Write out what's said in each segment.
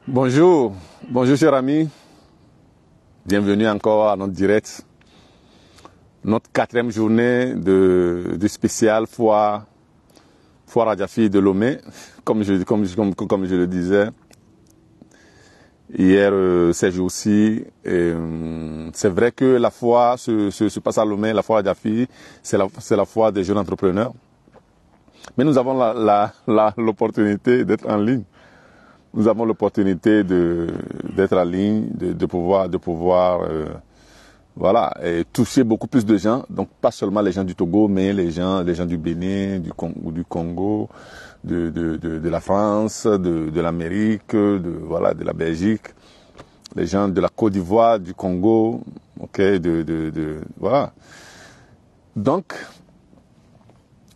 Bonjour, bonjour chers amis, bienvenue encore à notre direct, notre quatrième journée du spécial foire Adjafi de Lomé, comme je le disais hier ces jours-ci. C'est vrai que la foire se passe à Lomé, la foire Adjafi, c'est la foire des jeunes entrepreneurs, mais nous avons l'opportunité d'être en ligne. Nous avons l'opportunité d'être en ligne, de pouvoir voilà, et toucher beaucoup plus de gens. Donc pas seulement les gens du Togo, mais les gens du Bénin, du Congo, de la France, de l'Amérique, de la Belgique, les gens de la Côte d'Ivoire, du Congo, ok, voilà. Donc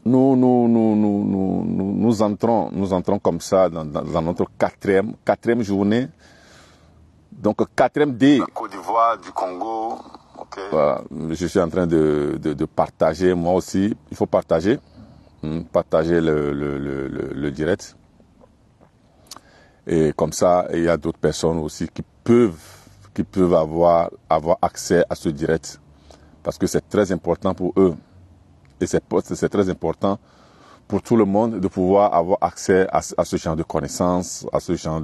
nous entrons comme ça dans notre quatrième journée. Donc, quatrième D. La Côte d'Ivoire, du Congo. Okay. Voilà, je suis en train de partager, moi aussi. Il faut partager. Partager le direct. Et comme ça, il y a d'autres personnes aussi qui peuvent avoir accès à ce direct. Parce que c'est très important pour eux. Et c'est très important pour tout le monde de pouvoir avoir accès à ce genre de connaissances, à ce genre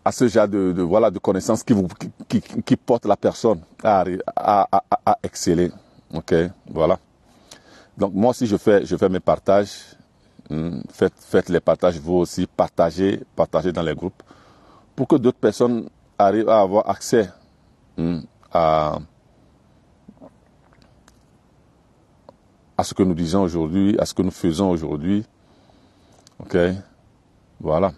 à ce genre de connaissances qui portent la personne à exceller. Ok, voilà. Donc moi aussi je fais mes partages. Faites les partages vous aussi, partagez dans les groupes pour que d'autres personnes arrivent à avoir accès à ce que nous disons aujourd'hui, à ce que nous faisons aujourd'hui. Ok, voilà.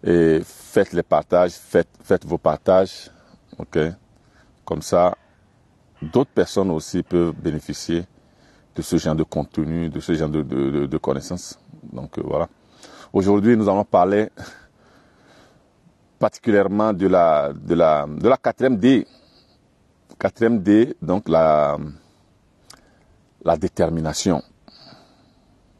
Et faites les partages, faites vos partages. Ok, comme ça, d'autres personnes aussi peuvent bénéficier de ce genre de contenu, de ce genre de connaissances. Donc voilà. Aujourd'hui, nous allons parler particulièrement de la quatrième D. Quatrième D, donc la détermination.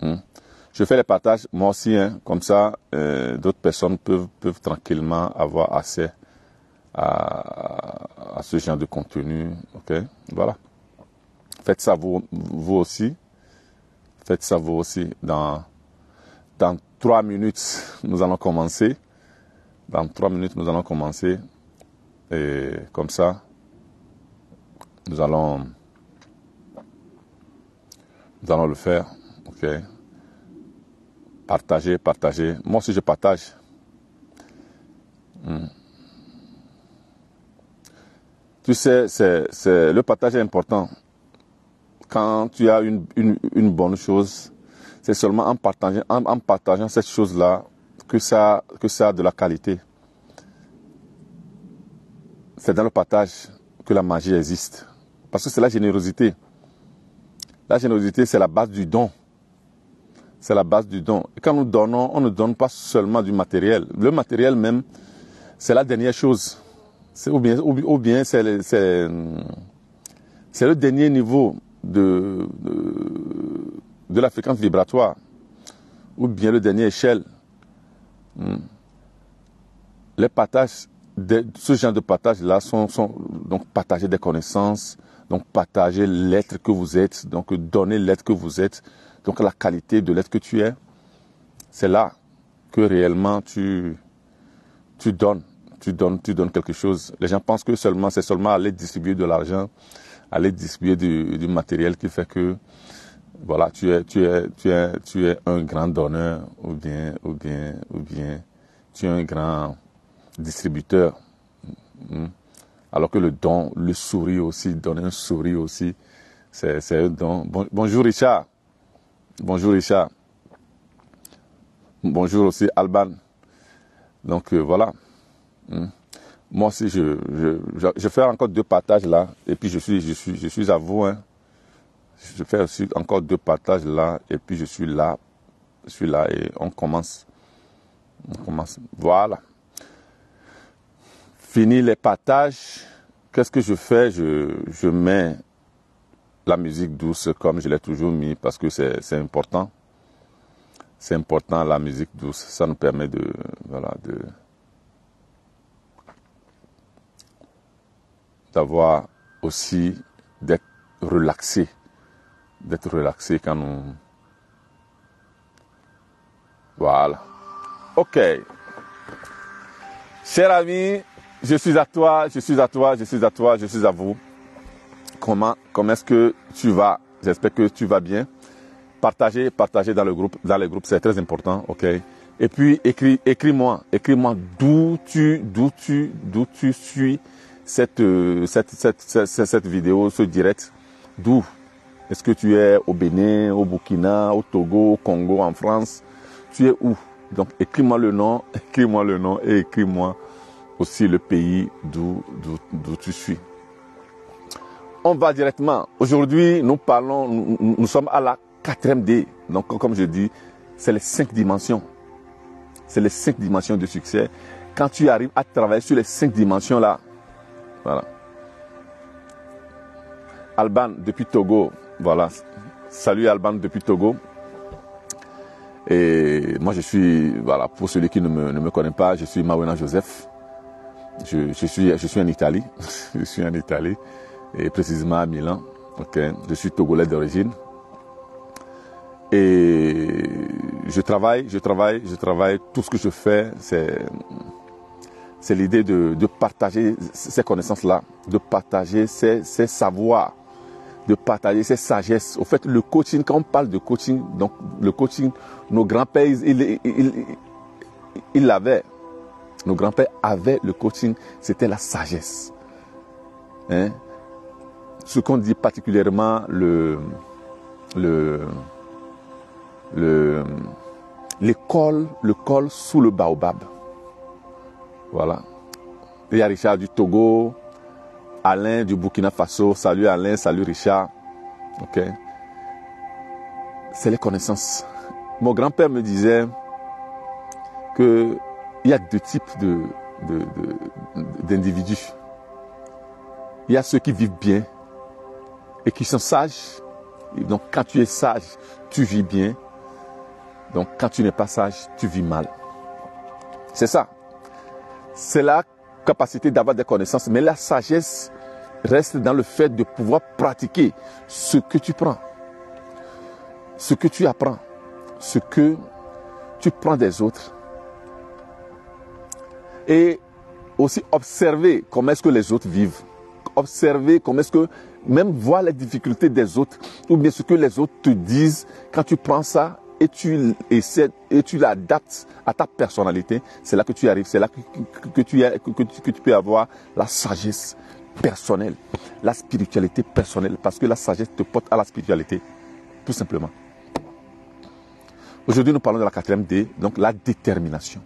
Je fais les partages, moi aussi, comme ça, d'autres personnes peuvent tranquillement avoir accès à ce genre de contenu. Ok, voilà. Faites ça vous aussi. Faites ça vous aussi. Dans 3 minutes, nous allons commencer. Dans 3 minutes, nous allons commencer. Et comme ça, nous allons le faire. Ok. Partagez. Moi aussi, je partage. Tu sais, le partage est important. Quand tu as une bonne chose, c'est seulement en partageant cette chose-là que ça a de la qualité. C'est dans le partage que la magie existe. Parce que c'est la générosité. La générosité, c'est la base du don. C'est la base du don. Et quand nous donnons, on ne donne pas seulement du matériel. Le matériel même, c'est la dernière chose. Ou bien c'est le dernier niveau de la fréquence vibratoire. Ou bien le dernier échelle. Les partages, ce genre de partage-là sont donc partager des connaissances, donc partager l'être que vous êtes, donc donner l'être que vous êtes, donc la qualité de l'être que tu es. C'est là que réellement tu donnes quelque chose. Les gens pensent que c'est seulement aller distribuer de l'argent, aller distribuer du matériel qui fait que voilà, tu es un grand donneur ou bien tu es un grand distributeur. Alors que le don, le sourire aussi, donner un sourire aussi, c'est un don. Bonjour Richard. Bonjour Richard. Bonjour aussi Alban. Donc voilà. Moi aussi je fais encore 2 partages là et puis je suis à vous. Je fais aussi encore 2 partages là et puis je suis là et on commence. Voilà. Fini les partages. Qu'est-ce que je fais? Je mets la musique douce comme je l'ai toujours mis parce que c'est important. C'est important la musique douce. Ça nous permet d'avoir aussi d'être relaxé quand nous... Voilà. Ok. Cher ami, je suis à toi, je suis à vous. Comment est-ce que tu vas? J'espère que tu vas bien. Partagez dans les groupes, c'est très important, ok? Et puis, écris-moi d'où tu suis cette vidéo, ce direct. D'où? Est-ce que tu es au Bénin, au Burkina, au Togo, au Congo, en France? Tu es où? Donc, écris-moi le nom et écris-moi aussi le pays d'où tu suis. On va directement. Aujourd'hui, nous sommes à la 4e D. Donc, comme je dis, c'est les 5 dimensions. C'est les 5 dimensions de succès. Quand tu arrives à travailler sur les 5 dimensions-là, voilà. Alban, depuis Togo, voilà. Salut Alban, depuis Togo. Et moi, je suis, voilà, pour celui qui ne me connaît pas, je suis Mawena Joseph. Je suis en Italie. Je suis en Italie. Et précisément à Milan. Okay. Je suis togolais d'origine. Et je travaille. Tout ce que je fais, c'est l'idée de partager ces connaissances-là, de partager ces savoirs, de partager ces sagesses. Au fait, le coaching, quand on parle de coaching, donc le coaching, nos grands-pères, ils l'avaient. Nos grands-pères avaient le coaching, c'était la sagesse. Hein? Ce qu'on dit particulièrement l'école sous le baobab. Voilà. Il y a Richard du Togo, Alain du Burkina Faso. Salut Alain, salut Richard. Ok. C'est les connaissances. Mon grand-père me disait que il y a 2 types d'individus. Il y a ceux qui vivent bien et qui sont sages. Et donc, quand tu es sage, tu vis bien. Donc, quand tu n'es pas sage, tu vis mal. C'est ça. C'est la capacité d'avoir des connaissances. Mais la sagesse reste dans le fait de pouvoir pratiquer ce que tu prends, ce que tu apprends, ce que tu prends des autres. Et aussi observer comment est-ce que les autres vivent. Observer comment est-ce que, même voir les difficultés des autres, ou bien ce que les autres te disent, quand tu prends ça et tu essaies et tu l'adaptes à ta personnalité, c'est là que tu arrives, c'est là que tu peux avoir la sagesse personnelle, la spiritualité personnelle, parce que la sagesse te porte à la spiritualité, tout simplement. Aujourd'hui, nous parlons de la 4e D, donc la détermination.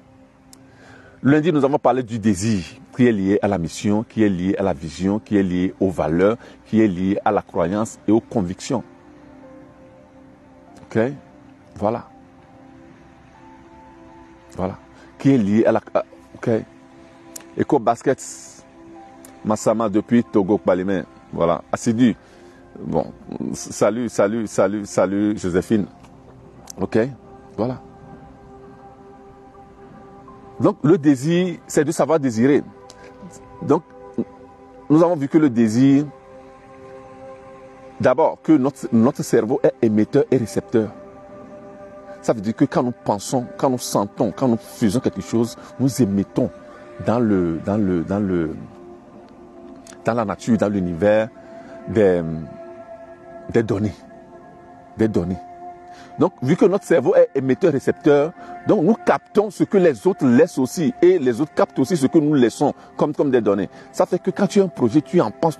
Lundi, nous avons parlé du désir qui est lié à la mission, qui est lié à la vision, qui est lié aux valeurs, qui est lié à la croyance et aux convictions. Ok? Voilà. Voilà. Qui est lié à la... Ok. Eco Basket, Massama depuis Togo, Balimé. Voilà. Assidu. Bon. Salut Joséphine. Ok? Voilà. Donc, le désir, c'est de savoir désirer. Donc, nous avons vu que le désir, d'abord, que notre cerveau est émetteur et récepteur. Ça veut dire que quand nous pensons, quand nous sentons, quand nous faisons quelque chose, nous émettons dans la nature, dans l'univers, des données. Des données. Donc, vu que notre cerveau est émetteur-récepteur, donc nous captons ce que les autres laissent aussi, et les autres captent aussi ce que nous laissons comme des données. Ça fait que quand tu as un projet, tu en penses,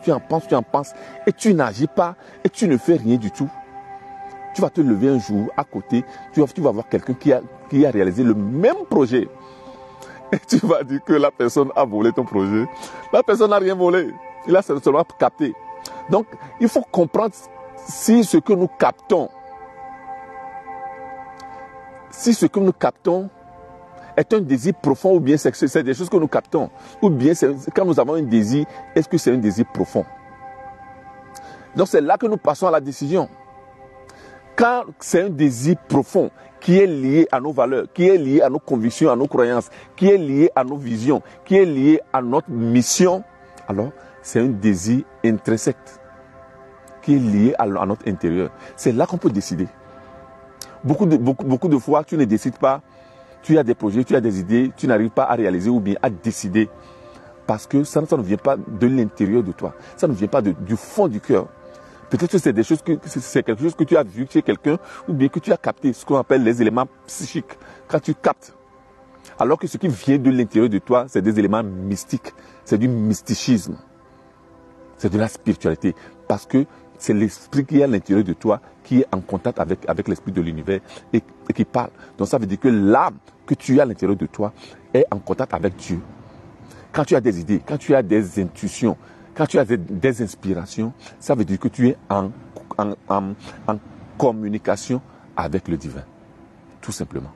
et tu n'agis pas, et tu ne fais rien du tout. Tu vas te lever un jour à côté, tu vas voir quelqu'un qui a réalisé le même projet. Et tu vas dire que la personne a volé ton projet. La personne n'a rien volé, il a seulement capté. Donc, il faut comprendre si ce que nous captons, est un désir profond ou bien c'est des choses que nous captons. Ou bien quand nous avons un désir, est-ce que c'est un désir profond? Donc c'est là que nous passons à la décision. Quand c'est un désir profond qui est lié à nos valeurs, qui est lié à nos convictions, à nos croyances, qui est lié à nos visions, qui est lié à notre mission, alors c'est un désir intrinsèque qui est lié à notre intérieur. C'est là qu'on peut décider. Beaucoup de fois, tu ne décides pas, tu as des projets, tu as des idées, tu n'arrives pas à réaliser ou bien à décider parce que ça ne vient pas de l'intérieur de toi, ça ne vient pas du fond du cœur. Peut-être que c'est quelque chose que tu as vu chez quelqu'un ou bien que tu as capté, ce qu'on appelle les éléments psychiques. Quand tu captes, alors que ce qui vient de l'intérieur de toi, c'est des éléments mystiques, c'est du mysticisme, c'est de la spiritualité, parce que c'est l'esprit qui est à l'intérieur de toi qui est en contact avec l'esprit de l'univers et qui parle. Donc ça veut dire que l'âme que tu as à l'intérieur de toi est en contact avec Dieu. Quand tu as des idées, quand tu as des intuitions, quand tu as des inspirations, ça veut dire que tu es en communication avec le divin. Tout simplement.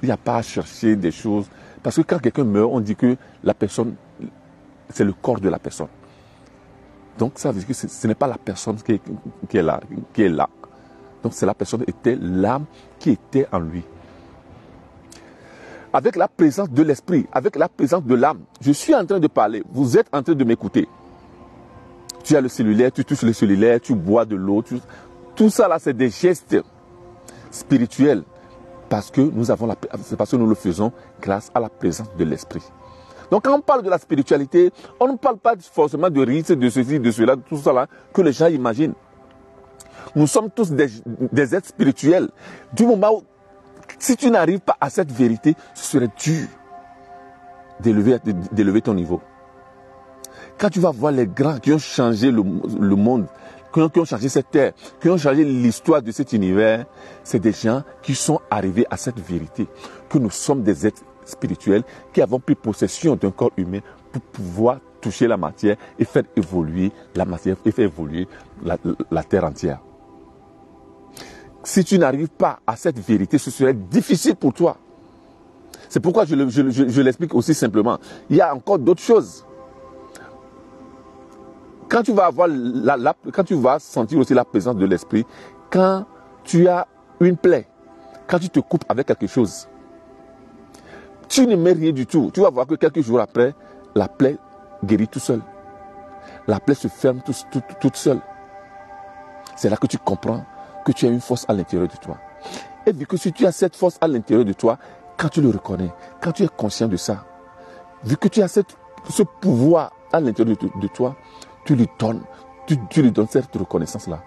Il n'y a pas à chercher des choses. Parce que quand quelqu'un meurt, on dit que la personne, c'est le corps de la personne. Donc ça veut dire que ce n'est pas la personne qui est là. Donc c'est la personne était l'âme qui était en lui. Avec la présence de l'esprit, avec la présence de l'âme, je suis en train de parler, vous êtes en train de m'écouter. Tu as le cellulaire, tu touches le cellulaire, tu bois de l'eau, tout ça là c'est des gestes spirituels parce que nous le faisons grâce à la présence de l'esprit. Donc quand on parle de la spiritualité, on ne parle pas forcément de rites, de ceci, de cela, de tout ça là que les gens imaginent. Nous sommes tous des êtres spirituels. Du moment où si tu n'arrives pas à cette vérité, ce serait dur d'élever ton niveau. Quand tu vas voir les grands qui ont changé le monde, qui ont changé cette terre, qui ont changé l'histoire de cet univers, c'est des gens qui sont arrivés à cette vérité, que nous sommes des êtres spirituels qui avons pris possession d'un corps humain pour pouvoir toucher la matière et faire évoluer la matière et faire évoluer la terre entière. Si tu n'arrives pas à cette vérité, ce serait difficile pour toi. C'est pourquoi je l'explique aussi simplement. Il y a encore d'autres choses. Quand tu vas avoir quand tu vas sentir aussi la présence de l'esprit, quand tu as une plaie, quand tu te coupes avec quelque chose, tu ne mets rien du tout. Tu vas voir que quelques jours après, la plaie guérit tout seul. La plaie se ferme toute seule. C'est là que tu comprends que tu as une force à l'intérieur de toi. Et vu que si tu as cette force à l'intérieur de toi, quand tu le reconnais, quand tu es conscient de ça, vu que tu as ce pouvoir à l'intérieur de toi, tu lui donnes cette reconnaissance-là.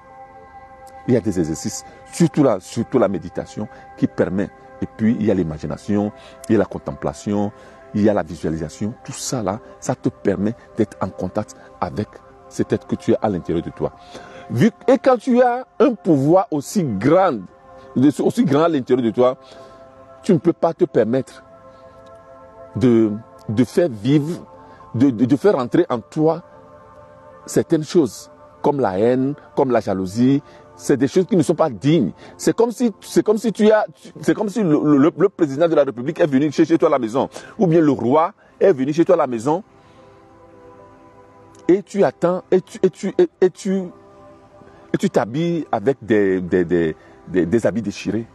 Il y a des exercices, surtout la méditation, qui permet. Et puis, il y a l'imagination, il y a la contemplation, il y a la visualisation. Tout ça, là, ça te permet d'être en contact avec cet être que tu as à l'intérieur de toi. Et quand tu as un pouvoir aussi grand à l'intérieur de toi, tu ne peux pas te permettre de faire vivre, de faire entrer en toi certaines choses, comme la haine, comme la jalousie. C'est des choses qui ne sont pas dignes. C'est comme si le président de la République est venu chez toi à la maison, ou bien le roi est venu chez toi à la maison, et tu attends, et tu t'habilles avec des habits déchirés.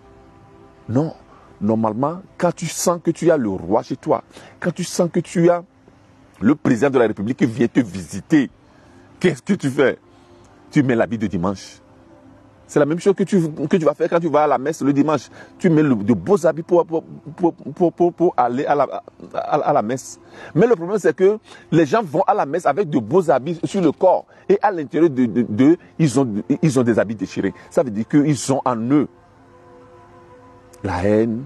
Non. Normalement, quand tu sens que tu as le roi chez toi, quand tu sens que tu as le président de la République qui vient te visiter, qu'est-ce que tu fais? Tu mets l'habit de dimanche. C'est la même chose que tu vas faire quand tu vas à la messe le dimanche. Tu mets de beaux habits pour aller à la messe. Mais le problème, c'est que les gens vont à la messe avec de beaux habits sur le corps. Et à l'intérieur d'eux, ils ont des habits déchirés. Ça veut dire qu'ils ont en eux la haine,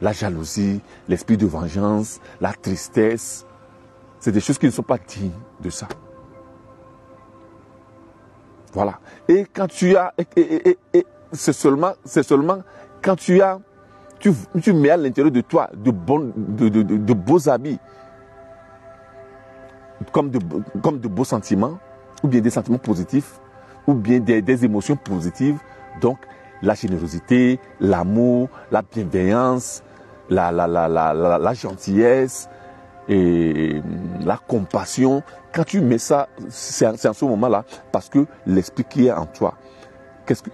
la jalousie, l'esprit de vengeance, la tristesse. C'est des choses qui ne sont pas dignes de ça. Voilà. Et quand tu as, c'est seulement quand tu mets à l'intérieur de toi de beaux habits, comme de beaux sentiments, ou bien des sentiments positifs, ou bien des émotions positives. Donc, la générosité, l'amour, la bienveillance, la gentillesse, et la compassion, quand tu mets ça, c'est en ce moment-là, parce que l'esprit qui est en toi,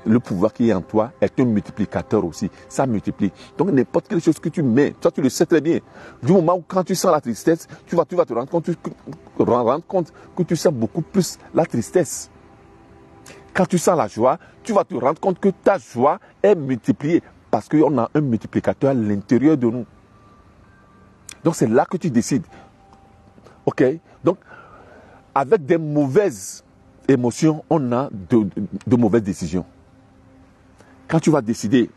le pouvoir qui est en toi est un multiplicateur aussi. Ça multiplie. Donc n'importe quelle chose que tu mets, toi tu le sais très bien. Du moment où quand tu sens la tristesse, tu vas te rendre compte que tu sens beaucoup plus la tristesse. Quand tu sens la joie, tu vas te rendre compte que ta joie est multipliée parce qu'on a un multiplicateur à l'intérieur de nous. Donc c'est là que tu décides. Ok? Donc avec des mauvaises émotions, on a de mauvaises décisions. Quand tu vas décider,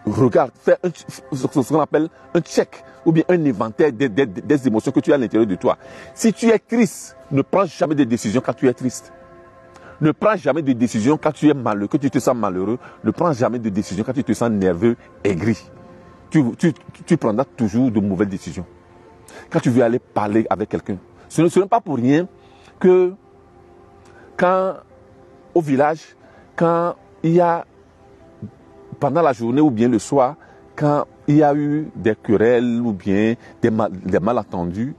regarde, fais ce qu'on appelle un check ou bien un inventaire des émotions que tu as à l'intérieur de toi. Si tu es triste, ne prends jamais de décision quand tu es triste. Ne prends jamais de décision quand tu es malheureux, que tu te sens malheureux. Ne prends jamais de décision quand tu te sens nerveux, aigri. Tu prendras toujours de mauvaises décisions. Quand tu veux aller parler avec quelqu'un, ce n'est pas pour rien que au village, quand il y a, pendant la journée ou bien le soir, quand il y a eu des querelles ou bien des malentendus,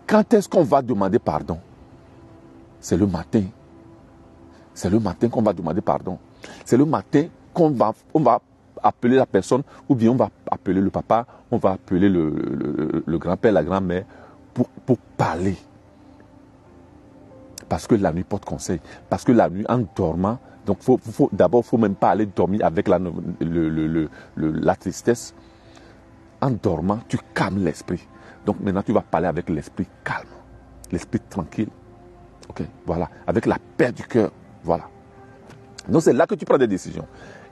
quand est-ce qu'on va demander pardon? C'est le matin. C'est le matin qu'on va demander pardon. C'est le matin on va appeler la personne, ou bien on va appeler le papa, on va appeler le grand-père, la grand-mère, pour parler. Parce que la nuit porte conseil. Parce que la nuit, en dormant, donc d'abord, il ne faut même pas aller dormir avec la tristesse. En dormant, tu calmes l'esprit. Donc maintenant, tu vas parler avec l'esprit calme, l'esprit tranquille. Ok, voilà, avec la paix du cœur. Voilà. Donc c'est là que tu prends des décisions.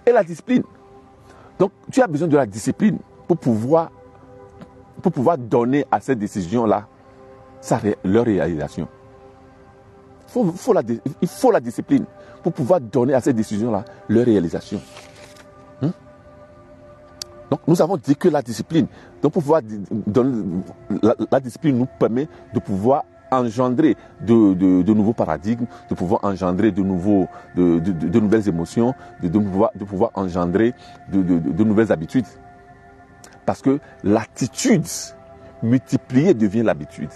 Et la discipline. Donc tu as besoin de la discipline pour pouvoir donner à ces décisions-là leur réalisation. Il faut la discipline pour pouvoir donner à ces décisions-là leur réalisation. Donc nous avons dit que la discipline, donc pour pouvoir donner, la discipline nous permet de pouvoir engendrer de nouveaux paradigmes, de pouvoir engendrer de nouvelles émotions, de pouvoir engendrer de nouvelles habitudes. Parce que l'attitude multipliée devient l'habitude.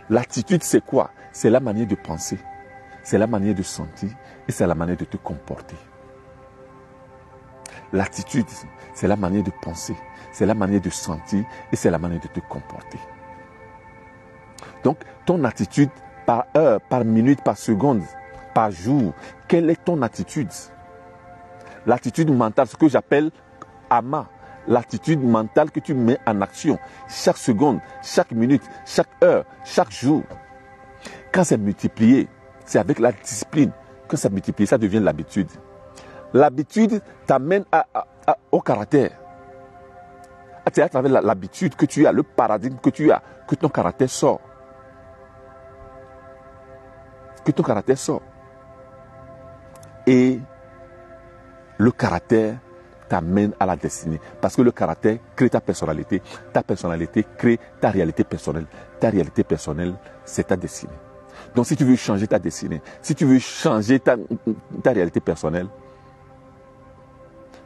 L'attitude, c'est quoi? C'est la manière de penser, c'est la manière de sentir et c'est la manière de te comporter. L'attitude, c'est la manière de penser, c'est la manière de sentir et c'est la manière de te comporter. Donc, ton attitude par heure, par minute, par seconde, par jour, quelle est ton attitude? L'attitude mentale, ce que j'appelle ama, l'attitude mentale que tu mets en action chaque seconde, chaque minute, chaque heure, chaque jour. Quand c'est multiplié, c'est avec la discipline. Quand c'est multiplié, ça devient l'habitude. L'habitude t'amène au caractère. C'est à travers l'habitude que tu as, le paradigme que tu as, que ton caractère sort. Que ton caractère sort. Et le caractère t'amène à la destinée. Parce que le caractère crée ta personnalité crée ta réalité personnelle. Ta réalité personnelle, c'est ta destinée. Donc si tu veux changer ta destinée, si tu veux changer ta réalité personnelle,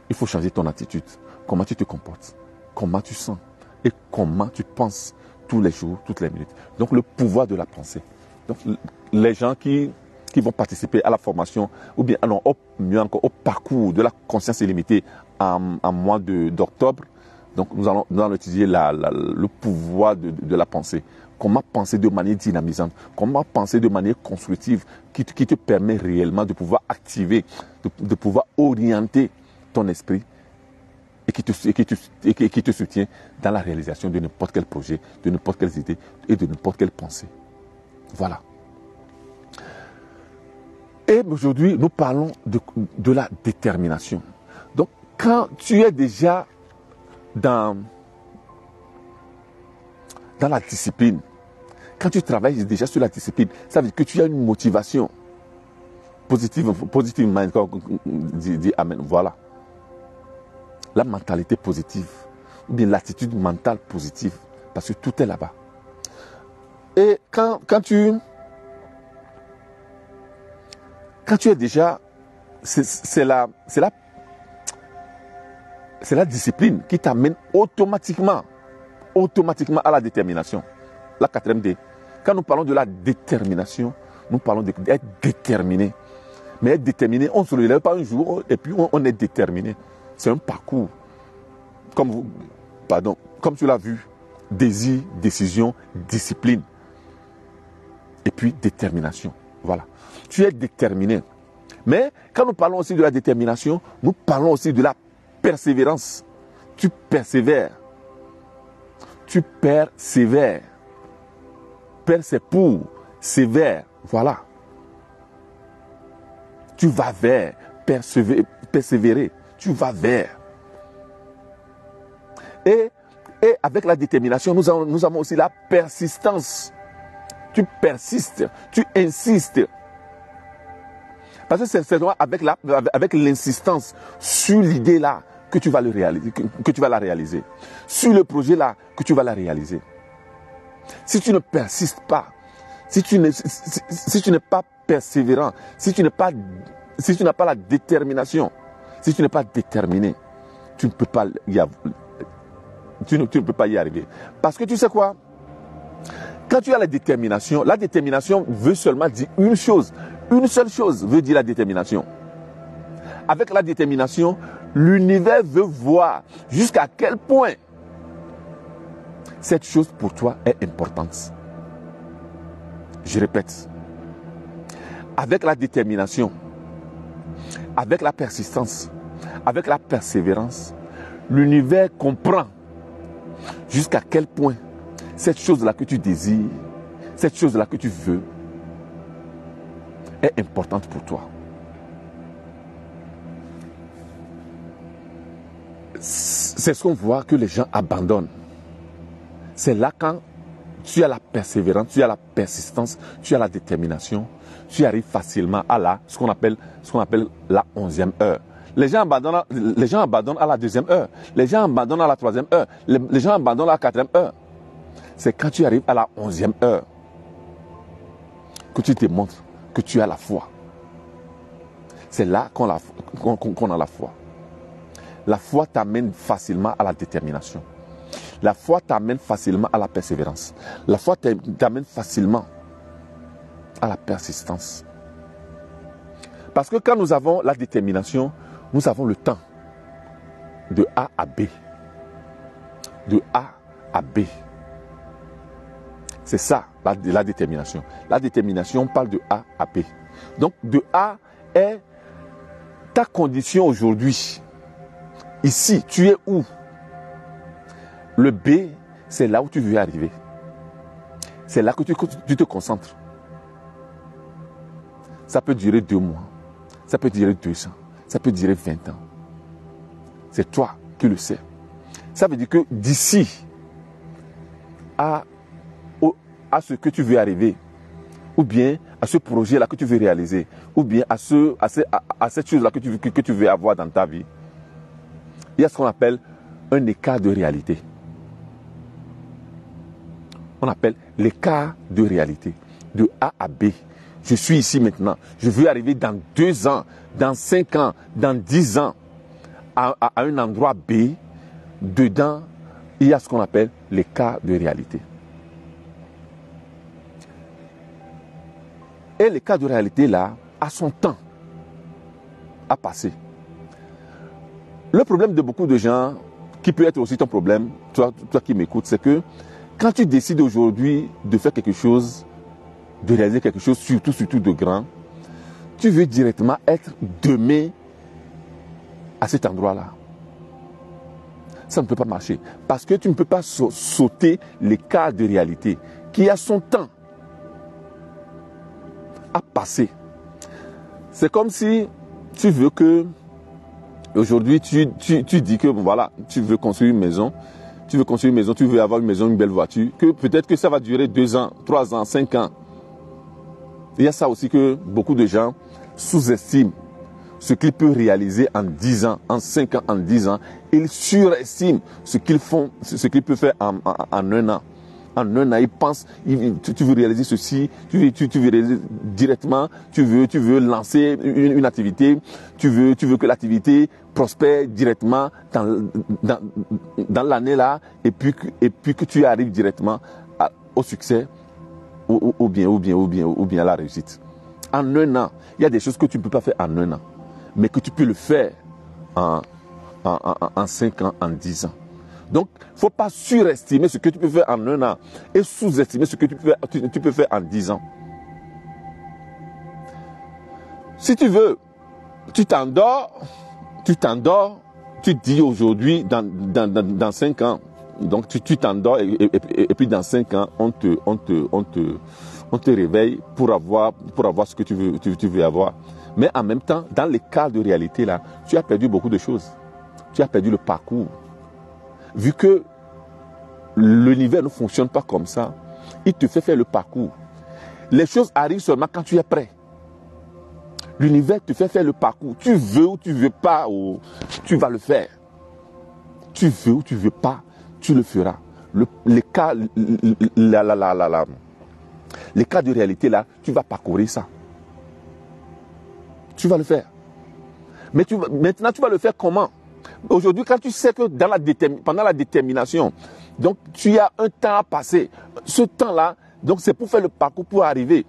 il faut changer ton attitude. Comment tu te comportes, comment tu sens et comment tu penses tous les jours, toutes les minutes. Donc le pouvoir de la pensée. Donc les gens qui vont participer à la formation ou bien mieux encore au parcours de la conscience illimitée en mois d'octobre, donc nous allons étudier le pouvoir de la pensée. Comment penser de manière dynamisante, comment penser de manière constructive qui te permet réellement de pouvoir activer, de pouvoir orienter ton esprit et qui te soutient dans la réalisation de n'importe quel projet, de n'importe quelle idée et de n'importe quelle pensée. Voilà. Et aujourd'hui, nous parlons de la détermination. Donc, quand tu es déjà dans la discipline, quand tu travailles déjà sur la discipline, ça veut dire que tu as une motivation positive mind, dit amen, voilà. La mentalité positive, ou bien l'attitude mentale positive, parce que tout est là-bas. Et quand tu es déjà, c'est c'est la discipline qui t'amène automatiquement à la détermination. La 4e D. Quand nous parlons de la détermination, nous parlons d'être déterminé. Mais être déterminé, on ne se relève pas un jour et puis on est déterminé. C'est un parcours. Comme tu l'as vu, désir, décision, discipline. Et puis détermination. Voilà. Tu es déterminé. Mais quand nous parlons aussi de la détermination, nous parlons aussi de la persévérance. Tu persévères. Tu persévères. Per c'est pour, sévère. Voilà. Tu vas vers, persévérer. Tu vas vers. Et avec la détermination, nous avons aussi la persistance. Tu persistes, tu insistes. Parce que c'est avec l'insistance sur l'idée là que tu vas le réaliser, que tu vas la réaliser. Sur le projet là que tu vas la réaliser. Si tu ne persistes pas, si tu n'es pas persévérant, si tu n'as pas la détermination, si tu n'es pas déterminé, tu ne peux pas y arriver. Parce que tu sais quoi? Quand tu as la détermination veut seulement dire une chose. Une seule chose veut dire la détermination. Avec la détermination, l'univers veut voir jusqu'à quel point cette chose pour toi est importante. Je répète. Avec la détermination, avec la persistance, avec la persévérance, l'univers comprend jusqu'à quel point cette chose-là que tu désires, cette chose-là que tu veux, est importante pour toi. C'est ce qu'on voit que les gens abandonnent. C'est là quand tu as la persévérance, tu as la persistance, tu as la détermination, tu arrives facilement à ce qu'on appelle la 11e heure. Les gens abandonnent à la 2e heure. Les gens abandonnent à la 3e heure. Les gens abandonnent à la 4e heure. C'est quand tu arrives à la 11e heure que tu te montres que tu as la foi. C'est là qu'on a la foi. La foi t'amène facilement à la détermination. La foi t'amène facilement à la persévérance. La foi t'amène facilement à la persistance. Parce que quand nous avons la détermination, nous avons le temps de A à B. De A à B. C'est ça, la détermination. La détermination, on parle de A à B. Donc, de A est ta condition aujourd'hui. Ici, tu es où? Le B, c'est là où tu veux arriver. C'est là que tu te concentres. Ça peut durer 2 mois. Ça peut durer 2 ans. Ça peut durer 20 ans. C'est toi qui le sais. Ça veut dire que d'ici à ce que tu veux arriver, ou bien à ce projet-là que tu veux réaliser, ou bien à cette chose-là que tu veux avoir dans ta vie, il y a ce qu'on appelle un écart de réalité. On appelle l'écart de réalité. De A à B. Je suis ici maintenant. Je veux arriver dans 2 ans, dans 5 ans, dans 10 ans, à un endroit B. Dedans, il y a ce qu'on appelle l'écart de réalité. Et l'écart de réalité, là, a son temps à passer. Le problème de beaucoup de gens, qui peut être aussi ton problème, toi qui m'écoutes, c'est que quand tu décides aujourd'hui de faire quelque chose, de réaliser quelque chose, surtout de grand, tu veux directement être demain à cet endroit-là. Ça ne peut pas marcher. Parce que tu ne peux pas sauter l'écart de réalité qui a son temps à passer. C'est comme si tu veux que aujourd'hui tu dis que bon, voilà, tu veux construire une maison, tu veux avoir une maison, une belle voiture, que peut-être que ça va durer 2 ans, 3 ans, 5 ans. Il y a ça aussi que beaucoup de gens sous-estiment ce qu'ils peuvent réaliser en 10 ans, en 5 ans, en 10 ans. Ils surestiment ce qu'ils peuvent faire en 1 an, En un an, il pense, tu veux réaliser ceci, tu veux réaliser directement, tu veux lancer une activité, tu veux que l'activité prospère directement dans l'année là, et puis que tu arrives directement au succès ou bien à la réussite. En un an, il y a des choses que tu ne peux pas faire en un an, mais que tu peux le faire en 5 ans, en 10 ans. Donc, il ne faut pas surestimer ce que tu peux faire en un an et sous-estimer ce que tu peux faire en 10 ans. Si tu veux, tu t'endors, tu dis aujourd'hui, dans 5 ans, donc tu t'endors et puis dans 5 ans, on te réveille pour avoir ce que tu veux avoir. Mais en même temps, dans les cas de réalité là, tu as perdu beaucoup de choses. Tu as perdu le parcours. Vu que l'univers ne fonctionne pas comme ça, il te fait faire le parcours. Les choses arrivent seulement quand tu es prêt. L'univers te fait faire le parcours. Tu veux ou tu ne veux pas, tu vas le faire. Tu veux ou tu ne veux pas, tu le feras. Les cas de réalité là, tu vas parcourir ça. Tu vas le faire. Mais maintenant, tu vas le faire comment? Aujourd'hui, quand tu sais que pendant la détermination, donc tu as un temps à passer. Ce temps-là, donc c'est pour faire le parcours pour arriver.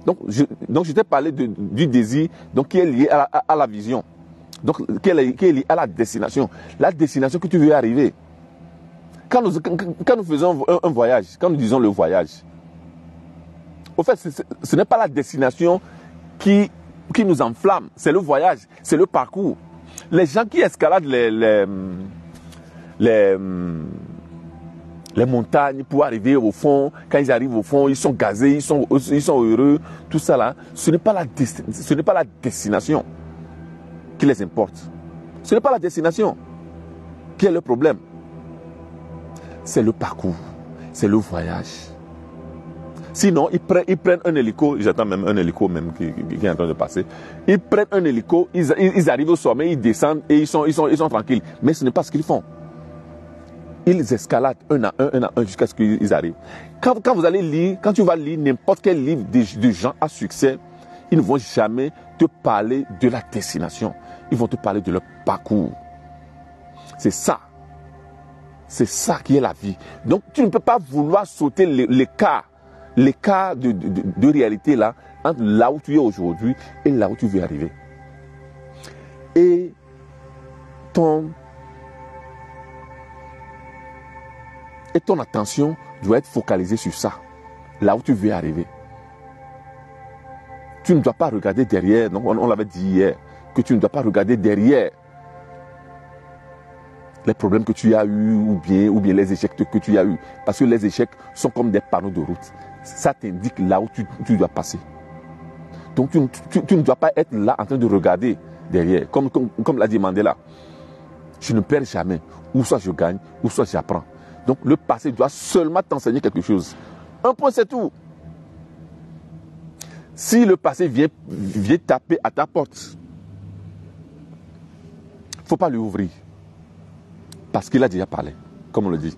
Donc je t'ai parlé du désir, donc qui est lié à la vision, donc qui est lié à la destination. La destination que tu veux arriver. Quand nous faisons un voyage, quand nous disons le voyage, au fait, ce n'est pas la destination qui nous enflamme, c'est le voyage, c'est le parcours. Les gens qui escaladent les montagnes pour arriver au fond, quand ils arrivent au fond, ils sont gazés, ils sont heureux, tout ça là, ce n'est pas la destination qui les importe. Ce n'est pas la destination qui est le problème. C'est le parcours, c'est le voyage. Sinon, ils prennent un hélico, j'attends même un hélico même qui est en train de passer. Ils prennent un hélico, ils arrivent au sommet, ils descendent et ils sont tranquilles. Mais ce n'est pas ce qu'ils font. Ils escaladent un à un jusqu'à ce qu'ils arrivent. Quand tu vas lire n'importe quel livre de gens à succès, ils ne vont jamais te parler de la destination. Ils vont te parler de leur parcours. C'est ça. C'est ça qui est la vie. Donc, tu ne peux pas vouloir sauter l'écart de réalité là, entre là où tu es aujourd'hui et là où tu veux arriver. Et ton attention doit être focalisée sur ça, là où tu veux arriver. Tu ne dois pas regarder derrière, donc on l'avait dit hier, que tu ne dois pas regarder derrière les problèmes que tu as eus ou bien les échecs que tu as eus. Parce que les échecs sont comme des panneaux de route. Ça t'indique là où tu dois passer. Donc tu ne dois pas être là en train de regarder derrière. Comme l'a dit Mandela. Je ne perds jamais. Ou soit je gagne, ou soit j'apprends. Donc le passé doit seulement t'enseigner quelque chose. Un point, c'est tout. Si le passé vient taper à ta porte, il ne faut pas lui ouvrir. Parce qu'il a déjà parlé, comme on le dit.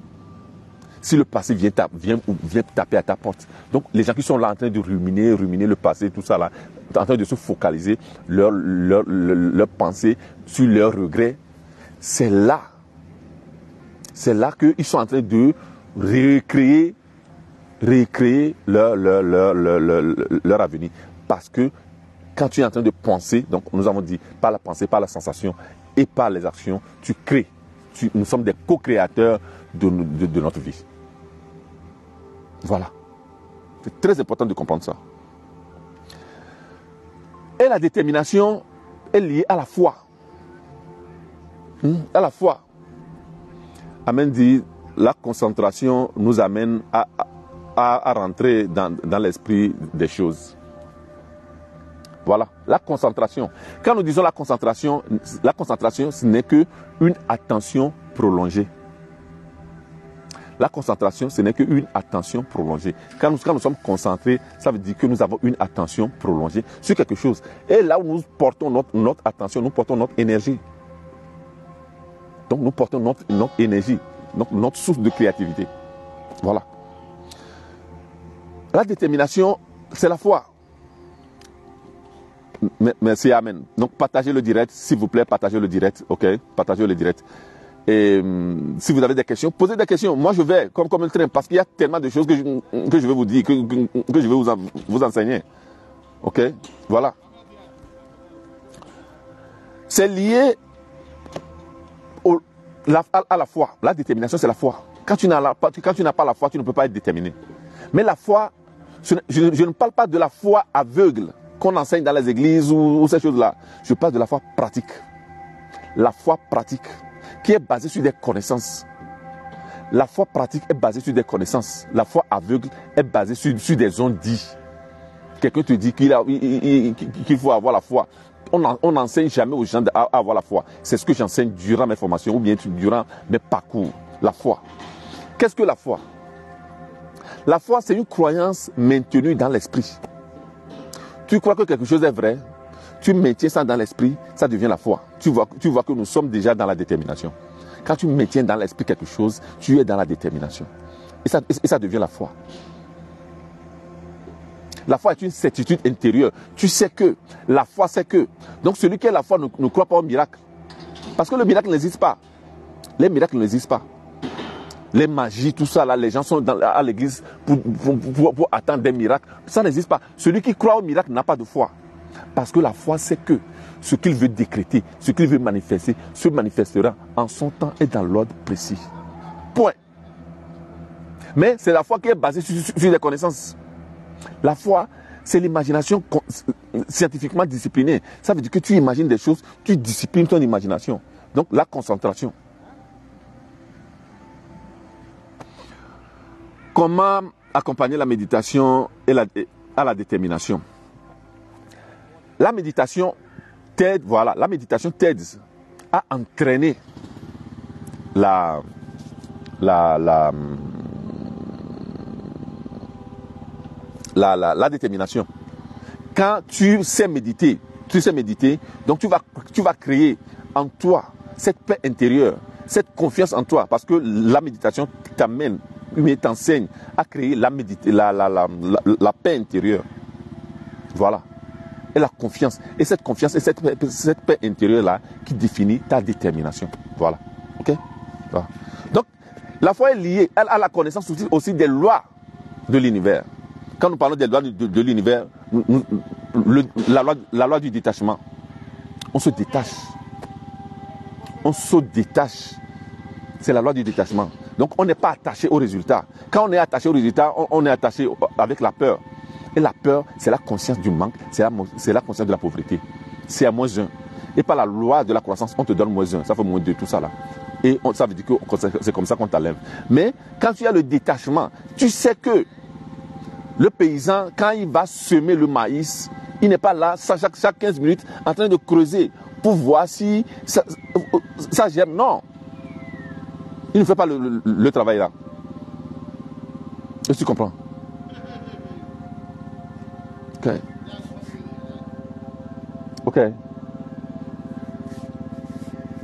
Si le passé vient taper à ta porte. Donc les gens qui sont là en train de ruminer le passé, tout ça là, en train de se focaliser leur pensée sur leurs regrets, c'est là qu'ils sont en train de recréer leur avenir. Parce que quand tu es en train de penser, donc nous avons dit par la pensée, par la sensation et par les actions, tu crées. Nous sommes des co-créateurs de notre vie. Voilà. C'est très important de comprendre ça. Et la détermination est liée à la foi. À la foi. Amen dit, la concentration nous amène à rentrer dans l'esprit des choses. Voilà, la concentration. Quand nous disons la concentration, ce n'est qu'une attention prolongée. La concentration, ce n'est qu'une attention prolongée. Quand nous sommes concentrés, ça veut dire que nous avons une attention prolongée sur quelque chose. Et là où nous portons notre attention, nous portons notre énergie. Donc nous portons notre énergie, notre source de créativité. Voilà. La détermination, c'est la foi. Merci, amen. Donc, partagez le direct, s'il vous plaît, partagez le direct, ok? Partagez le direct. Et si vous avez des questions, posez des questions. Moi, je vais, comme un train, parce qu'il y a tellement de choses que je vais vous dire, que je vais vous enseigner. Ok? Voilà. C'est lié à la foi. La détermination, c'est la foi. Quand tu n'as pas la foi, tu ne peux pas être déterminé. Mais la foi, je ne parle pas de la foi aveugle qu'on enseigne dans les églises ou ces choses-là. Je parle de la foi pratique. La foi pratique, qui est basée sur des connaissances. La foi pratique est basée sur des connaissances. La foi aveugle est basée sur des on-dit. Quelqu'un te dit qu'il faut avoir la foi. On n'enseigne jamais aux gens à avoir la foi. C'est ce que j'enseigne durant mes formations ou bien durant mes parcours. La foi. Qu'est-ce que la foi? La foi, c'est une croyance maintenue dans l'esprit. Tu crois que quelque chose est vrai, tu maintiens ça dans l'esprit, ça devient la foi. Tu vois que nous sommes déjà dans la détermination. Quand tu maintiens dans l'esprit quelque chose, tu es dans la détermination. Et ça devient la foi. La foi est une certitude intérieure. Tu sais que, la foi c'est que. Donc celui qui a la foi ne croit pas au miracle. Parce que le miracle n'existe pas. Les miracles n'existent pas. Les magies, tout ça, là, les gens sont à l'église pour attendre des miracles. Ça n'existe pas. Celui qui croit au miracle n'a pas de foi. Parce que la foi, c'est que ce qu'il veut décréter, ce qu'il veut manifester, se manifestera en son temps et dans l'ordre précis. Point. Mais c'est la foi qui est basée sur des connaissances. La foi, c'est l'imagination scientifiquement disciplinée. Ça veut dire que tu imagines des choses, tu disciplines ton imagination. Donc la concentration. Comment accompagner la méditation à la détermination? La méditation t'aide, la méditation t'aide à entraîner la détermination. Quand tu sais méditer, donc tu vas créer en toi cette paix intérieure, cette confiance en toi, parce que la méditation t'amène, mais t'enseigne à créer la paix intérieure. Voilà. Et la confiance. Et cette confiance et cette paix intérieure-là qui définit ta détermination. Voilà. Ok? Voilà. Donc, la foi est liée à la connaissance aussi des lois de l'univers. Quand nous parlons des lois de l'univers, la loi du détachement, on se détache. On se détache. C'est la loi du détachement. Donc on n'est pas attaché au résultat. Quand on est attaché au résultat, on est attaché avec la peur. Et la peur, c'est la conscience du manque, c'est la conscience de la pauvreté. C'est à -1. Et par la loi de la croissance, on te donne -1. Ça fait -2, tout ça là. Et ça veut dire que c'est comme ça qu'on t'enlève. Mais quand tu as le détachement, tu sais que le paysan, quand il va semer le maïs, il n'est pas là chaque 15 minutes en train de creuser pour voir si ça germe. Non. Il ne fait pas le travail là. Est-ce que tu comprends? Ok. Ok.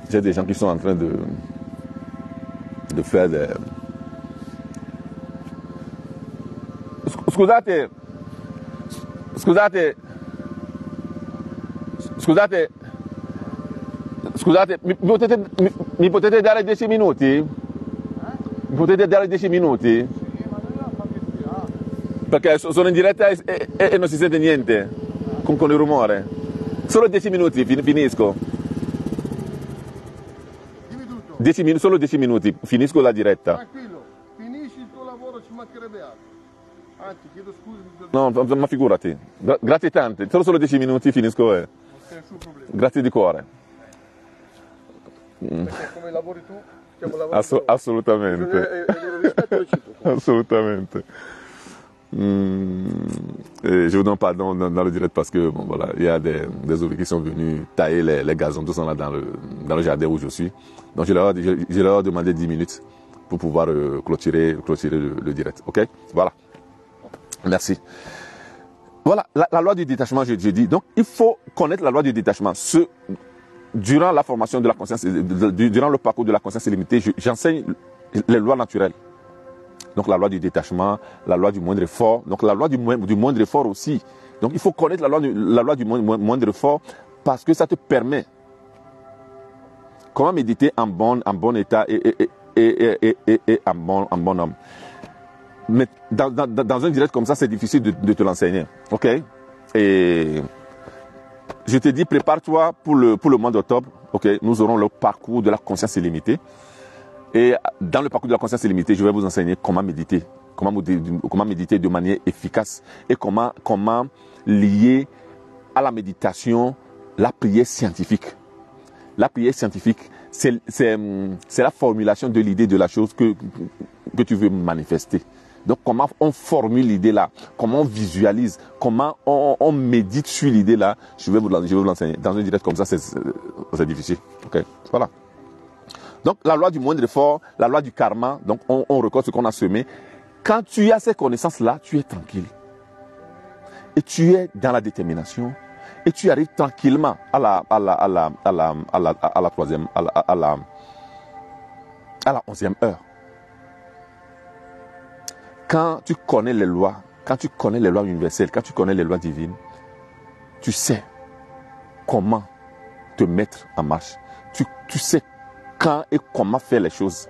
J'ai des gens qui sont en train de faire des... Scusate, mi potete dare 10 minuti? Mi potete dare 10 minuti? Perché sono in diretta e non si sente niente con il rumore. Solo 10 minuti, finisco. Dimmi tutto. 10 minuti, solo 10 minuti, finisco la diretta. Tranquillo, finisci il tuo lavoro, ci mancherebbe altro. Anzi, chiedo scusa. No, ma figurati. Grazie tante. Solo 10 minuti, finisco. Non c'è nessun problema. Grazie di cuore. Perché come lavori tu, stiamo lavorando. Assolutamente. Rispetto reciproco. Absolument. Je vous demande pardon dans le direct parce que bon voilà, il y a des ouvriers qui sont venus tailler les gazons, tout ça là dans le jardin où je suis. Donc je leur ai demandé 10 minutes pour pouvoir clôturer le direct. Ok? Voilà. Merci. Voilà, la loi du détachement, je dis. Donc il faut connaître la loi du détachement. Durant la formation de la conscience, durant le parcours de la conscience illimitée, j'enseigne les lois naturelles. Donc la loi du détachement, la loi du moindre effort, donc la loi du moindre effort aussi. Donc il faut connaître la loi du moindre effort parce que ça te permet comment méditer en bon état et en bon homme. Mais dans un direct comme ça, c'est difficile de te l'enseigner. Ok? Et je te dis, prépare-toi pour le mois d'octobre. Ok? Nous aurons le parcours de la conscience illimitée. Et dans le parcours de la conscience illimitée, je vais vous enseigner comment méditer. Comment méditer de manière efficace et comment lier à la méditation la prière scientifique. La prière scientifique, c'est la formulation de l'idée de la chose que tu veux manifester. Donc, comment on formule l'idée là, comment on visualise, comment on médite sur l'idée là, je vais vous l'enseigner. Dans un direct comme ça, c'est difficile. Ok, voilà. Donc, la loi du moindre effort, la loi du karma, donc on reconnaît ce qu'on a semé. Quand tu as ces connaissances-là, tu es tranquille. Et tu es dans la détermination. Et tu arrives tranquillement à la 11e heure. Quand tu connais les lois, quand tu connais les lois universelles, quand tu connais les lois divines, tu sais comment te mettre en marche. Tu sais quand et comment faire les choses.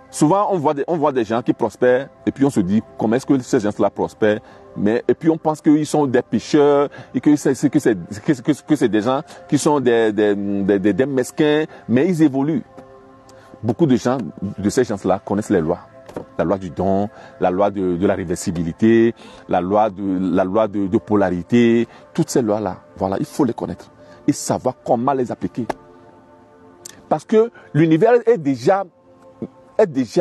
Souvent, on voit des gens qui prospèrent et puis on se dit comment est-ce que ces gens-là prospèrent, et puis on pense qu'ils sont des pécheurs et que c'est des gens qui sont des mesquins, mais ils évoluent. Beaucoup de gens, de ces gens-là, connaissent les lois. La loi du don, la loi de la réversibilité, la loi de polarité, toutes ces lois-là, voilà, il faut les connaître et savoir comment les appliquer. Parce que l'univers a déjà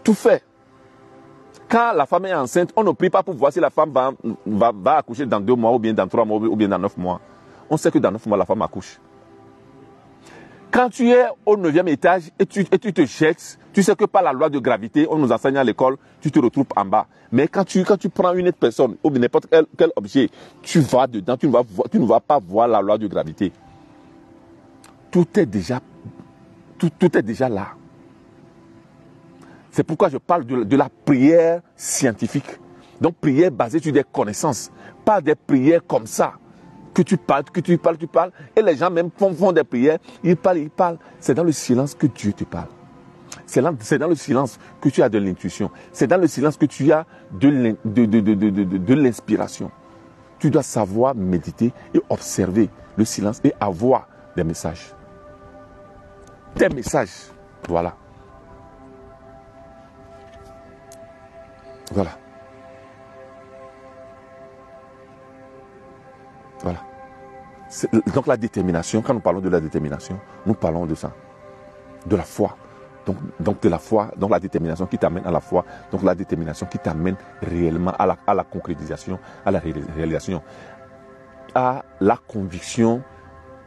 tout fait. Quand la femme est enceinte, on ne prie pas pour voir si la femme va accoucher dans 2 mois, ou bien dans 3 mois, ou bien dans 9 mois. On sait que dans 9 mois, la femme accouche. Quand tu es au 9e étage et tu te jettes, tu sais que par la loi de gravité, on nous enseigne à l'école, tu te retrouves en bas. Mais quand tu prends une autre personne, ou n'importe quel objet, tu vas dedans, tu ne vas pas voir la loi de gravité. Tout est déjà là. C'est pourquoi je parle de la prière scientifique. Donc, prière basée sur des connaissances. Pas des prières comme ça. Que tu parles. Et les gens même font des prières. Ils parlent. C'est dans le silence que Dieu te parle. C'est dans le silence que tu as de l'intuition. C'est dans le silence que tu as de l'inspiration. Tu dois savoir méditer et observer le silence et avoir des messages. Des messages. Voilà. Voilà. Voilà. Donc la détermination, quand nous parlons de la détermination, nous parlons de ça. De la foi. Donc de la foi, donc la détermination qui t'amène à la foi, donc la détermination qui t'amène réellement à la concrétisation, à la réalisation, à la conviction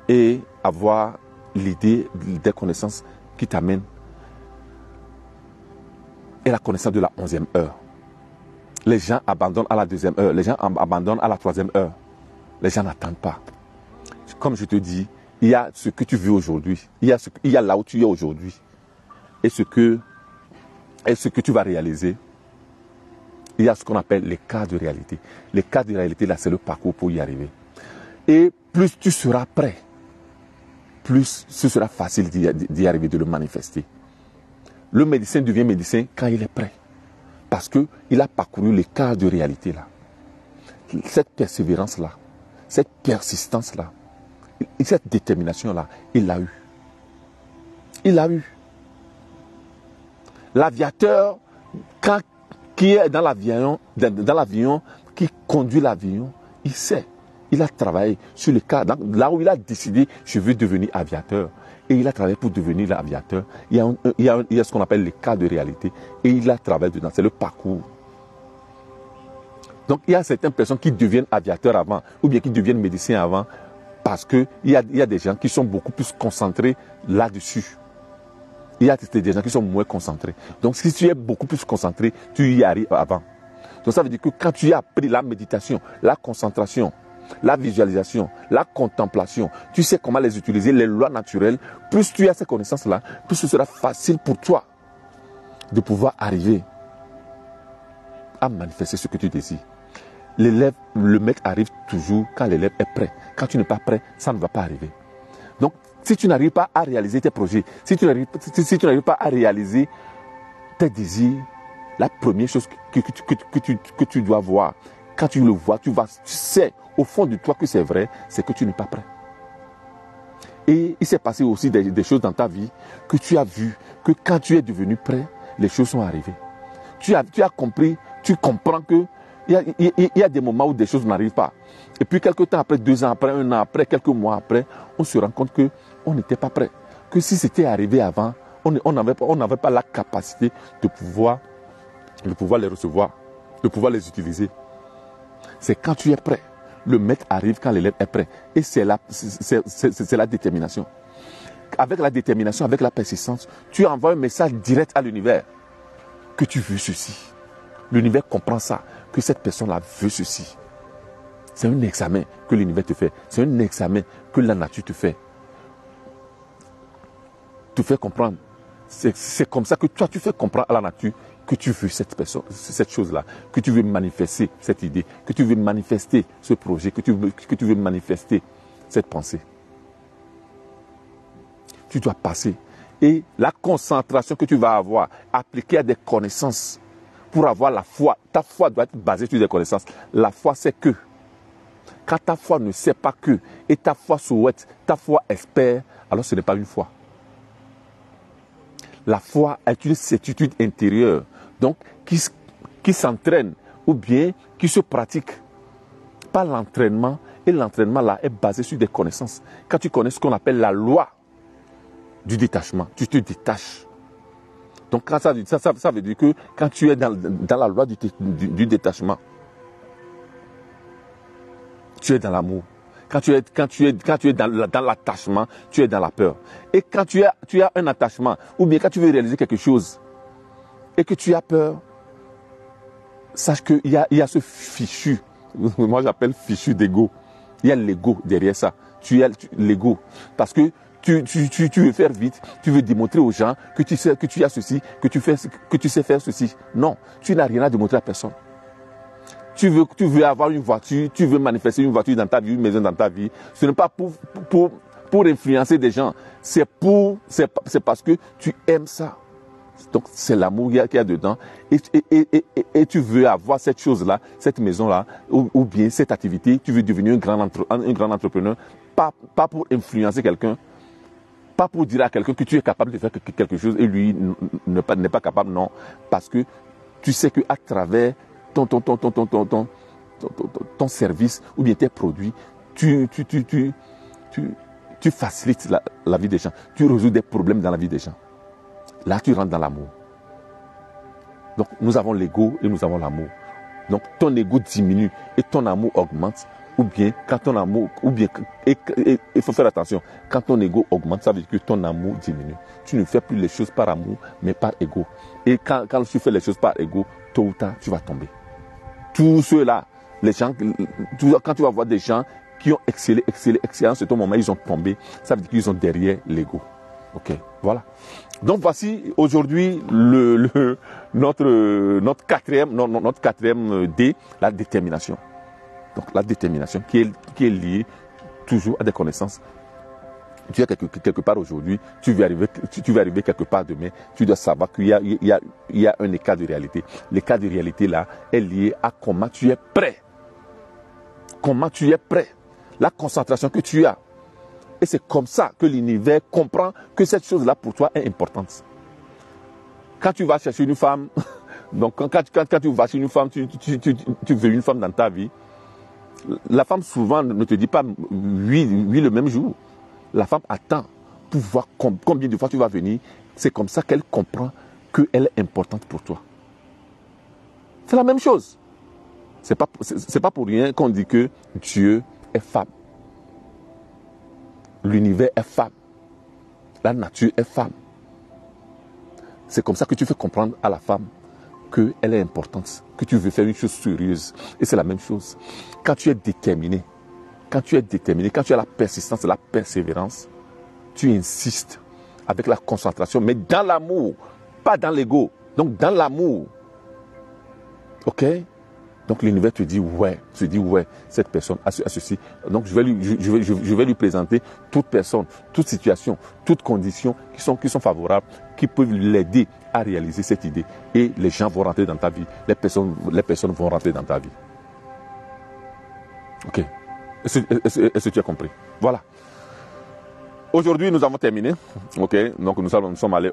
et avoir l'idée des connaissances qui t'amènent et la connaissance de la 11e heure. Les gens abandonnent à la 2e heure, les gens abandonnent à la 3e heure. Les gens n'attendent pas. Comme je te dis, il y a ce que tu veux aujourd'hui, il y a là où tu es aujourd'hui et ce que tu vas réaliser. Il y a ce qu'on appelle les cas de réalité. Les cas de réalité, là, c'est le parcours pour y arriver. Et plus tu seras prêt, plus ce sera facile d'y arriver, de le manifester. Le médecin devient médecin quand il est prêt. Parce qu'il a parcouru les cas de réalité là. Cette persévérance-là, cette persistance-là, cette détermination-là, il l'a eu. Il l'a eu. L'aviateur, qui est dans l'avion, qui conduit l'avion, il sait. Il a travaillé sur le cas, là où il a décidé, je veux devenir aviateur. Et il a travaillé pour devenir l'aviateur. Il y a ce qu'on appelle les cas de réalité. Et il a travaillé dedans. C'est le parcours. Donc, il y a certaines personnes qui deviennent aviateurs avant, ou bien qui deviennent médecins avant, parce qu'il y a des gens qui sont beaucoup plus concentrés là-dessus. Il y a des gens qui sont moins concentrés. Donc, si tu es beaucoup plus concentré, tu y arrives avant. Donc, ça veut dire que quand tu as appris la méditation, la concentration, la visualisation, la contemplation, tu sais comment les utiliser, les lois naturelles, plus tu as ces connaissances-là, plus ce sera facile pour toi de pouvoir arriver à manifester ce que tu désires. L'élève, le maître arrive toujours quand l'élève est prêt. Quand tu n'es pas prêt, ça ne va pas arriver. Donc, si tu n'arrives pas à réaliser tes projets, si tu n'arrives pas à réaliser tes désirs, la première chose que tu dois voir, quand tu le vois, tu sais au fond de toi que c'est vrai, c'est que tu n'es pas prêt. Et il s'est passé aussi des choses dans ta vie que tu as vu que quand tu es devenu prêt, les choses sont arrivées. Tu as compris, tu comprends que il y a des moments où des choses n'arrivent pas. Et puis quelques temps après, 2 ans après, 1 an après, quelques mois après, on se rend compte qu'on n'était pas prêt. Que si c'était arrivé avant, on n'avait pas la capacité de pouvoir les recevoir, de pouvoir les utiliser. C'est quand tu es prêt. Le maître arrive quand l'élève est prêt. Et c'est la détermination. Avec la détermination, avec la persistance, tu envoies un message direct à l'univers que tu veux ceci. L'univers comprend ça, que cette personne-là veut ceci. C'est un examen que l'univers te fait. C'est un examen que la nature te fait. Te fait comprendre. C'est comme ça que toi, tu fais comprendre à la nature que tu veux cette chose-là, que tu veux manifester cette idée, que tu veux manifester ce projet, que tu veux manifester cette pensée. Tu dois passer. Et la concentration que tu vas avoir, appliquée à des connaissances, pour avoir la foi, ta foi doit être basée sur des connaissances. La foi, c'est que. Quand ta foi ne sait pas que, et ta foi souhaite, ta foi espère, alors ce n'est pas une foi. La foi est une certitude intérieure, donc qui s'entraîne ou bien qui se pratique. Pas l'entraînement, et l'entraînement là est basé sur des connaissances. Quand tu connais ce qu'on appelle la loi du détachement, tu te détaches. Donc quand ça veut dire que quand tu es dans la loi du détachement, tu es dans l'amour. Quand tu es dans l'attachement, tu es dans la peur. Et quand tu as un attachement, ou bien quand tu veux réaliser quelque chose, et que tu as peur, sache qu'il y a ce fichu, moi j'appelle fichu d'ego. Il y a l'ego derrière ça. Tu as l'ego. Parce que tu veux faire vite, tu veux démontrer aux gens que tu as ceci, que tu sais faire ceci. Non, tu n'as rien à démontrer à personne. Tu veux avoir une voiture, tu veux manifester une voiture dans ta vie, une maison dans ta vie. Ce n'est pas pour influencer des gens. C'est parce que tu aimes ça. Donc c'est l'amour qu'il y a dedans. Et tu veux avoir cette chose-là, cette maison-là, ou bien cette activité. Tu veux devenir un grand entrepreneur. Pas pour influencer quelqu'un. Pas pour dire à quelqu'un que tu es capable de faire quelque chose et lui n'est pas capable. Non. Parce que tu sais qu'à travers ton service ou bien tes produits, tu facilites la vie des gens. Tu résous des problèmes dans la vie des gens. Là, tu rentres dans l'amour. Donc, nous avons l'ego et nous avons l'amour. Donc, ton ego diminue et ton amour augmente. Ou bien, quand ton amour, il faut faire attention. Quand ton ego augmente, ça veut dire que ton amour diminue. Tu ne fais plus les choses par amour, mais par ego. Et quand tu fais les choses par ego, tôt ou tard, tu vas tomber. Tous ceux-là, les gens, quand tu vas voir des gens qui ont excellé en ce moment, ils ont tombé, ça veut dire qu'ils sont derrière l'ego. Ok, voilà. Donc voici aujourd'hui notre quatrième D, la détermination. Donc la détermination qui est liée toujours à des connaissances. Tu es quelque part aujourd'hui, tu vas arriver quelque part demain, tu dois savoir qu'il y a un écart de réalité. L'écart de réalité là est lié à comment tu es prêt. Comment tu es prêt. La concentration que tu as. Et c'est comme ça que l'univers comprend que cette chose-là pour toi est importante. Quand tu vas chercher une femme, donc quand tu vas chez une femme, tu veux une femme dans ta vie, la femme souvent ne te dit pas oui le même jour. La femme attend pour voir combien de fois tu vas venir. C'est comme ça qu'elle comprend qu'elle est importante pour toi. C'est la même chose. C'est pas pour rien qu'on dit que Dieu est femme. L'univers est femme. La nature est femme. C'est comme ça que tu fais comprendre à la femme qu'elle est importante, que tu veux faire une chose sérieuse. Et c'est la même chose. Quand tu es déterminé, quand tu as la persistance et la persévérance, tu insistes avec la concentration, mais dans l'amour, pas dans l'ego. Donc, dans l'amour, ok? Donc, l'univers te dit, ouais, cette personne a ceci. Donc, je vais lui présenter toute personne, toute situation, toutes conditions qui sont favorables, qui peuvent l'aider à réaliser cette idée. Et les gens vont rentrer dans ta vie. Les personnes vont rentrer dans ta vie. Ok? Est-ce que tu as compris? Voilà. Aujourd'hui, nous avons terminé. Ok? Donc, nous sommes allés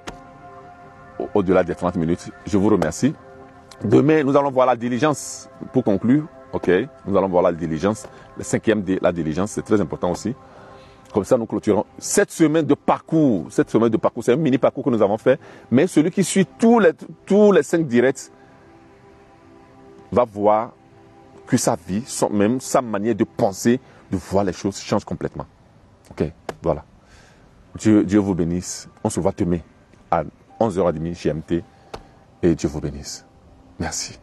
au-delà des 30 minutes. Je vous remercie. Demain, nous allons voir la diligence pour conclure. Ok? Nous allons voir la diligence. Le 5e, la diligence, c'est très important aussi. Comme ça, nous clôturons cette semaine de parcours. Cette semaine de parcours, c'est un mini parcours que nous avons fait. Mais celui qui suit tous les 5 directs va voir que sa vie, même sa manière de penser, de voir les choses change complètement. Ok? Voilà. Dieu vous bénisse. On se voit demain à 11h30 GMT. Et Dieu vous bénisse. Merci.